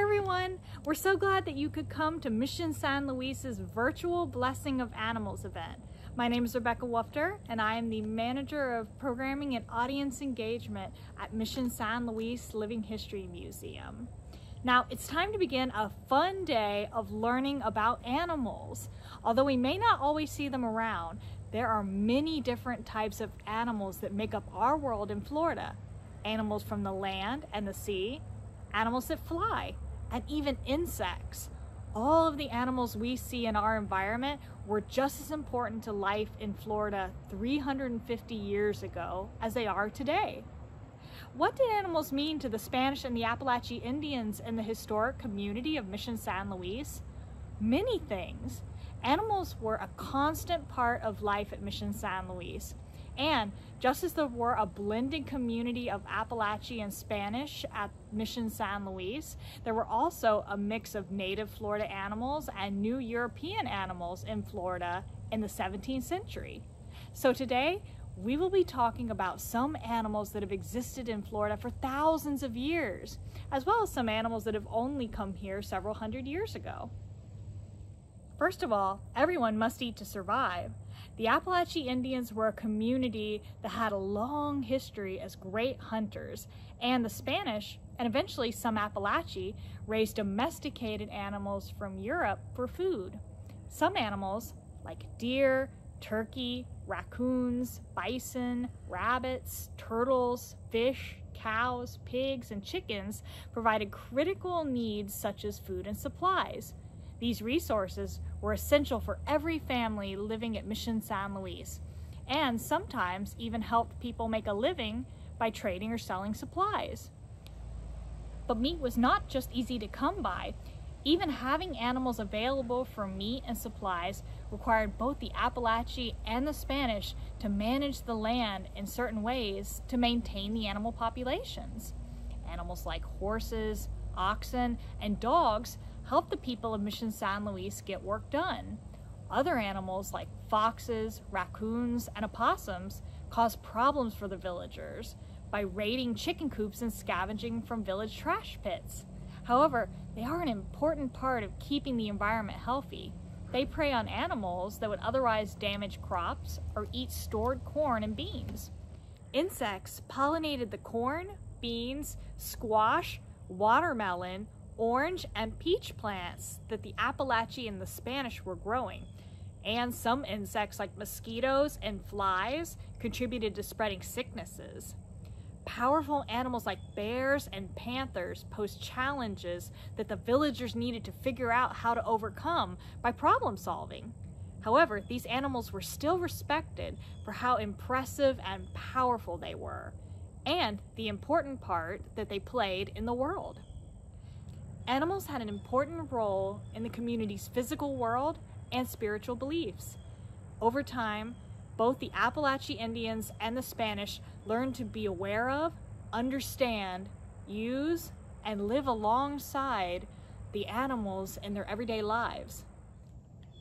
everyone! We're so glad that you could come to Mission San Luis's virtual Blessing of Animals event. My name is Rebecca Woofter, and I am the Manager of Programming and Audience Engagement at Mission San Luis Living History Museum. Now, it's time to begin a fun day of learning about animals. Although we may not always see them around, there are many different types of animals that make up our world in Florida. Animals from the land and the sea, animals that fly, and even insects. All of the animals we see in our environment were just as important to life in Florida 350 years ago as they are today. What did animals mean to the Spanish and the Apalachee Indians in the historic community of Mission San Luis? Many things. Animals were a constant part of life at Mission San Luis. And just as there were a blended community of Apalachee and Spanish at Mission San Luis, there were also a mix of native Florida animals and new European animals in Florida in the 17th century. So today, we will be talking about some animals that have existed in Florida for thousands of years, as well as some animals that have only come here several hundred years ago. First of all, everyone must eat to survive. The Apalachee Indians were a community that had a long history as great hunters, and the Spanish, and eventually some Apalachee, raised domesticated animals from Europe for food. Some animals, like deer, turkey, raccoons, bison, rabbits, turtles, fish, cows, pigs, and chickens, provided critical needs such as food and supplies. These resources were essential for every family living at Mission San Luis, and sometimes even helped people make a living by trading or selling supplies. But meat was not just easy to come by. Even having animals available for meat and supplies required both the Apalachee and the Spanish to manage the land in certain ways to maintain the animal populations. Animals like horses, oxen, and dogs helped the people of Mission San Luis get work done. Other animals like foxes, raccoons, and opossums caused problems for the villagers by raiding chicken coops and scavenging from village trash pits. However, they are an important part of keeping the environment healthy. They prey on animals that would otherwise damage crops or eat stored corn and beans. Insects pollinated the corn, beans, squash, watermelon, orange, and peach plants that the Apalachee and the Spanish were growing. And some insects like mosquitoes and flies contributed to spreading sicknesses. Powerful animals like bears and panthers posed challenges that the villagers needed to figure out how to overcome by problem solving. However, these animals were still respected for how impressive and powerful they were, and the important part that they played in the world. Animals had an important role in the community's physical world and spiritual beliefs. Over time, both the Apalachee Indians and the Spanish learned to be aware of, understand, use, and live alongside the animals in their everyday lives.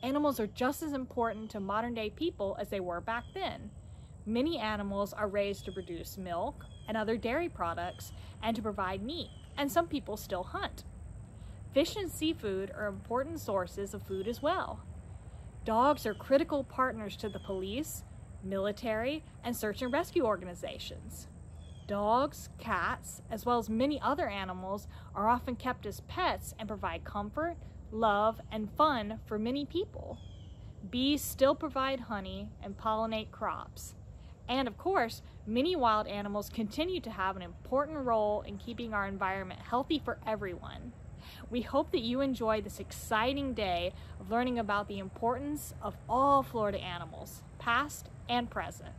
Animals are just as important to modern-day people as they were back then. Many animals are raised to produce milk and other dairy products and to provide meat, and some people still hunt. Fish and seafood are important sources of food as well. Dogs are critical partners to the police, military, and search and rescue organizations. Dogs, cats, as well as many other animals are often kept as pets and provide comfort, love, and fun for many people. Bees still provide honey and pollinate crops. And of course, many wild animals continue to have an important role in keeping our environment healthy for everyone. We hope that you enjoy this exciting day of learning about the importance of all Florida animals, past and present.